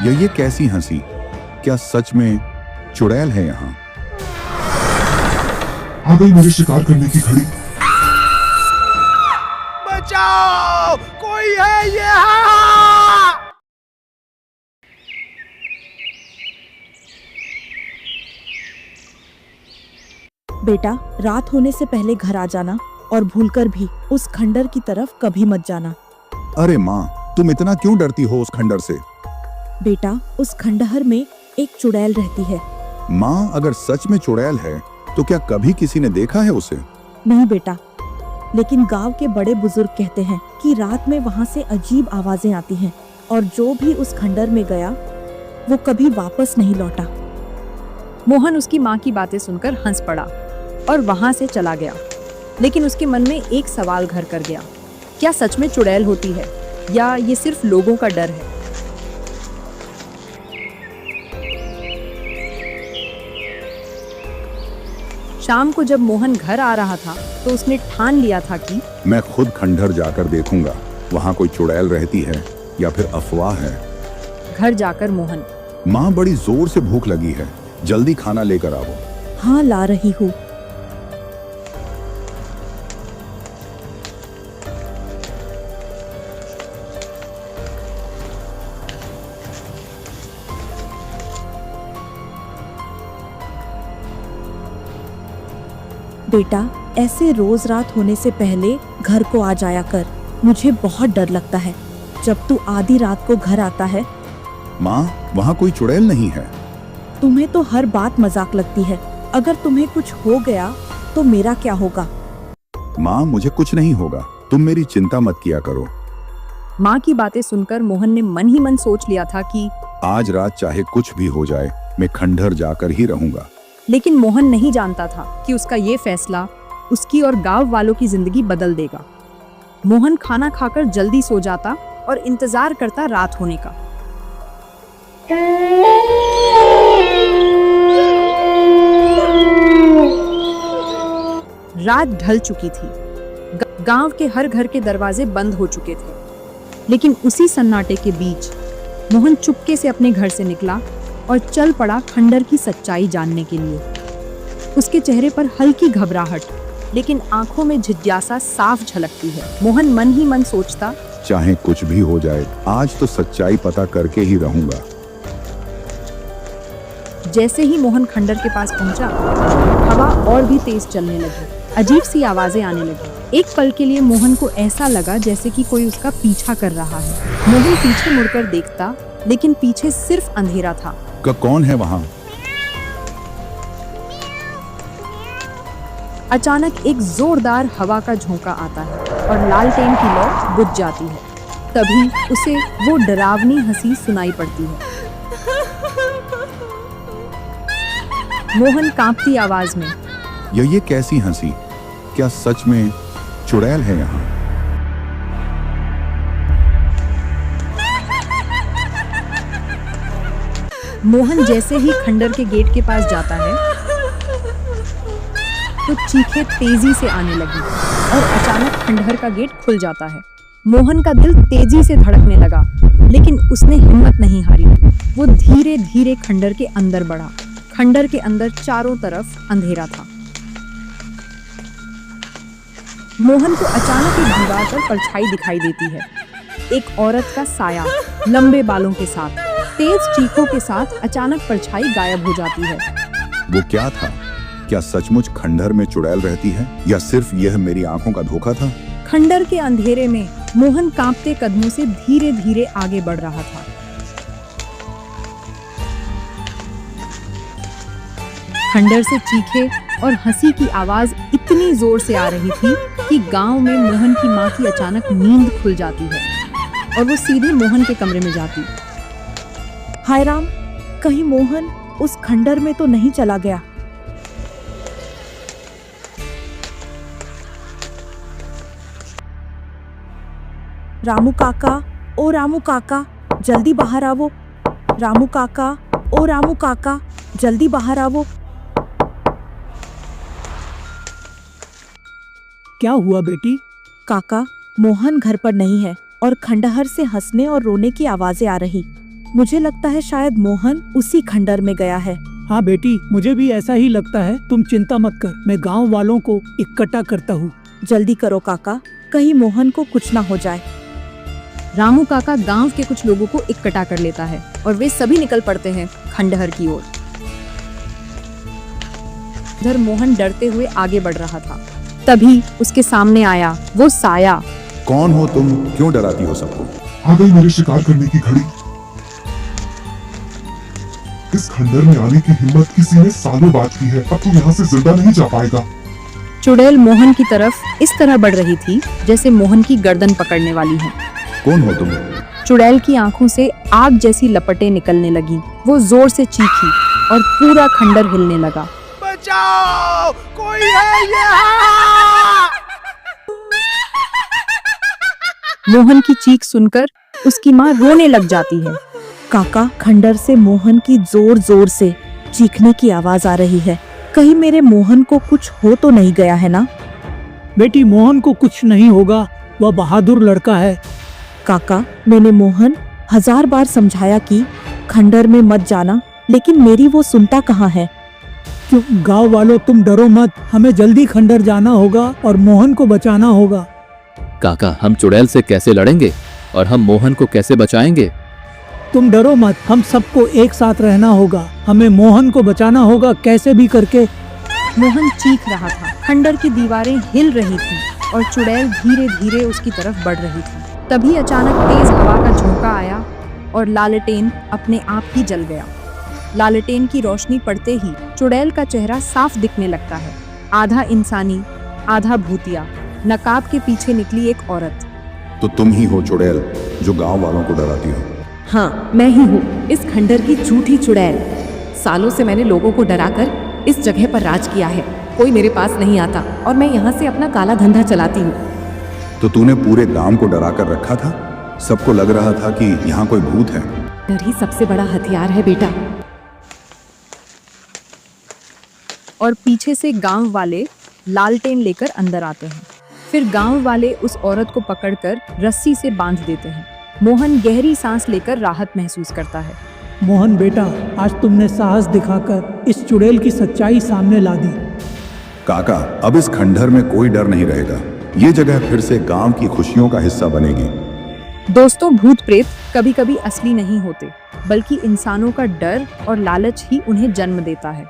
ये कैसी हंसी? क्या सच में चुड़ैल है यहाँ? आ गई मेरे शिकार करने की घड़ी। बचाओ, कोई है यहाँ! बेटा, रात होने से पहले घर आ जाना और भूलकर भी उस खंडर की तरफ कभी मत जाना। अरे माँ, तुम इतना क्यों डरती हो उस खंडर से? बेटा, उस खंडहर में एक चुड़ैल रहती है। माँ, अगर सच में चुड़ैल है तो क्या कभी किसी ने देखा है उसे? नहीं बेटा, लेकिन गांव के बड़े बुजुर्ग कहते हैं कि रात में वहां से अजीब आवाजें आती हैं और जो भी उस खंडर में गया वो कभी वापस नहीं लौटा। मोहन उसकी माँ की बातें सुनकर हंस पड़ा और वहां से चला गया। लेकिन उसके मन में एक सवाल घर कर गया, क्या सच में चुड़ैल होती है या ये सिर्फ लोगों का डर है? शाम को जब मोहन घर आ रहा था तो उसने ठान लिया था कि मैं खुद खंडहर जाकर देखूंगा, वहाँ कोई चुड़ैल रहती है या फिर अफवाह है। घर जाकर मोहन, माँ, बड़ी जोर से भूख लगी है, जल्दी खाना लेकर आओ। हाँ, ला रही हूँ। बेटा, ऐसे रोज रात होने से पहले घर को आ जाया कर। मुझे बहुत डर लगता है जब तू आधी रात को घर आता है। माँ, वहाँ कोई चुड़ैल नहीं है। तुम्हें तो हर बात मजाक लगती है। अगर तुम्हें कुछ हो गया तो मेरा क्या होगा? माँ, मुझे कुछ नहीं होगा, तुम मेरी चिंता मत किया करो। माँ की बातें सुनकर मोहन ने मन ही मन सोच लिया था कि आज रात चाहे कुछ भी हो जाए, मैं खंडहर जाकर ही रहूंगा। लेकिन मोहन नहीं जानता था कि उसका ये फैसला उसकी और गांव वालों की जिंदगी बदल देगा। मोहन खाना खाकर जल्दी सो जाता और इंतजार करता रात होने का। रात ढल चुकी थी। गांव के हर घर के दरवाजे बंद हो चुके थे। लेकिन उसी सन्नाटे के बीच मोहन चुपके से अपने घर से निकला और चल पड़ा खंडर की सच्चाई जानने के लिए। उसके चेहरे पर हल्की घबराहट, लेकिन आंखों में जिज्ञासा साफ झलकती है। मोहन मन ही मन सोचता, चाहे कुछ भी हो जाए, आज तो सच्चाई पता करके ही रहूंगा। जैसे ही मोहन खंडर के पास पहुंचा, हवा और भी तेज चलने लगी। अजीब सी आवाजें आने लगी। एक पल के लिए मोहन को ऐसा लगा जैसे कि कोई उसका पीछा कर रहा है। मोहन पीछे मुड़कर देखता, लेकिन पीछे सिर्फ अंधेरा था। कौन है वहाँ? अचानक एक जोरदार हवा का झोंका आता है और लालटेन की लौ बुझ जाती है। तभी उसे वो डरावनी हंसी सुनाई पड़ती है। मोहन कांपती आवाज में, ये कैसी हंसी? क्या सच में चुड़ैल है यहाँ? मोहन जैसे ही खंडर के गेट के पास जाता है तो चीखें तेजी से आने लगी और अचानक खंडहर का गेट खुल जाता है। मोहन का दिल तेजी से धड़कने लगा, लेकिन उसने हिम्मत नहीं हारी। वो धीरे धीरे खंडर के अंदर बढ़ा। खंडर के अंदर चारों तरफ अंधेरा था। मोहन को अचानक एक दीवार पर परछाई दिखाई देती है। एक औरत का साया, लंबे बालों के साथ, तेज चीखों के साथ अचानक परछाई गायब हो जाती है। वो क्या था? क्या सचमुच खंडहर में चुड़ैल रहती है या सिर्फ यह मेरी आंखों का धोखा था? खंडर के अंधेरे में मोहन कांपते कदमों से धीरे धीरे आगे बढ़ रहा था। खंडर से चीखे और हंसी की आवाज इतनी जोर से आ रही थी कि गांव में मोहन की माँ की अचानक नींद खुल जाती है और वो सीधे मोहन के कमरे में जाती। हाय राम, कहीं मोहन उस खंडर में तो नहीं चला गया? रामू काका, ओ रामू काका, जल्दी बाहर आवो। रामू काका, ओ रामू काका, जल्दी बाहर आवो। क्या हुआ बेटी? काका, मोहन घर पर नहीं है और खंडहर से हंसने और रोने की आवाजें आ रही। मुझे लगता है शायद मोहन उसी खंडर में गया है। हाँ बेटी, मुझे भी ऐसा ही लगता है। तुम चिंता मत कर, मैं गांव वालों को इकट्ठा करता हूँ। जल्दी करो काका, कहीं मोहन को कुछ ना हो जाए। रामू काका गांव के कुछ लोगों को इकट्ठा कर लेता है और वे सभी निकल पड़ते हैं खंडहर की ओर। इधर मोहन डरते हुए आगे बढ़ रहा था, तभी उसके सामने आया वो साया। कौन हो तुम? क्यों डराती हो सबको? आ गई मेरे शिकार करने की घड़ी। इस खंडर में आने की हिम्मत किसी ने सालों बाद की है। अब तू यहाँ से जिंदा नहीं जा पाएगा। चुड़ैल मोहन की तरफ इस तरह बढ़ रही थी जैसे मोहन की गर्दन पकड़ने वाली हो। कौन हो तुम? चुड़ैल की आंखों से आग जैसी लपटें निकलने लगी। वो जोर से चीखी और पूरा खंडर हिलने लगा। बचाओ, कोई है यहाँ! मोहन की चीख सुनकर उसकी माँ रोने लग जाती है। काका, खंडर से मोहन की जोर जोर से चीखने की आवाज आ रही है। कहीं मेरे मोहन को कुछ हो तो नहीं गया है ना? बेटी, मोहन को कुछ नहीं होगा, वह बहादुर लड़का है। काका, मैंने मोहन 1000 बार समझाया कि खंडर में मत जाना, लेकिन मेरी वो सुनता कहाँ है। क्यों? गांव वालों, तुम डरो मत, हमें जल्दी खंडर जाना होगा और मोहन को बचाना होगा। काका, हम चुड़ैल से कैसे लड़ेंगे और हम मोहन को कैसे बचाएंगे? तुम डरो मत, हम सबको एक साथ रहना होगा। हमें मोहन को बचाना होगा कैसे भी करके। मोहन चीख रहा था, खंडर की दीवारें हिल रही थीं और चुड़ैल धीरे धीरे उसकी तरफ बढ़ रही थी। तभी अचानक तेज हवा का झोंका आया और लालटेन अपने आप ही जल गया। लालटेन की रोशनी पड़ते ही चुड़ैल का चेहरा साफ दिखने लगता है। आधा इंसानी, आधा भूतिया। नकाब के पीछे निकली एक औरत। तो तुम ही हो चुड़ैल जो गांव वालों को डराती हो? हाँ, मैं ही हूँ, इस खंडर की झूठी चुड़ैल। सालों से मैंने लोगों को डराकर इस जगह पर राज किया है। कोई मेरे पास नहीं आता और मैं यहाँ से अपना काला धंधा चलाती हूँ। तो तूने पूरे गांव को डरा कर रखा था? सबको लग रहा था कि यहाँ कोई भूत है। डर ही सबसे बड़ा हथियार है बेटा। और पीछे से गांव वाले लालटेन लेकर अंदर आते हैं। फिर गांव वाले उस औरत को पकड़कर रस्सी से बांध देते हैं। मोहन गहरी सांस लेकर राहत महसूस करता है। मोहन बेटा, आज तुमने साहस दिखाकर इस चुड़ैल की सच्चाई सामने ला दी। काका, अब इस खंडर में कोई डर नहीं रहेगा। ये जगह फिर से गांव की खुशियों का हिस्सा बनेगी। दोस्तों, भूत प्रेत कभी कभी असली नहीं होते, बल्कि इंसानों का डर और लालच ही उन्हें जन्म देता है।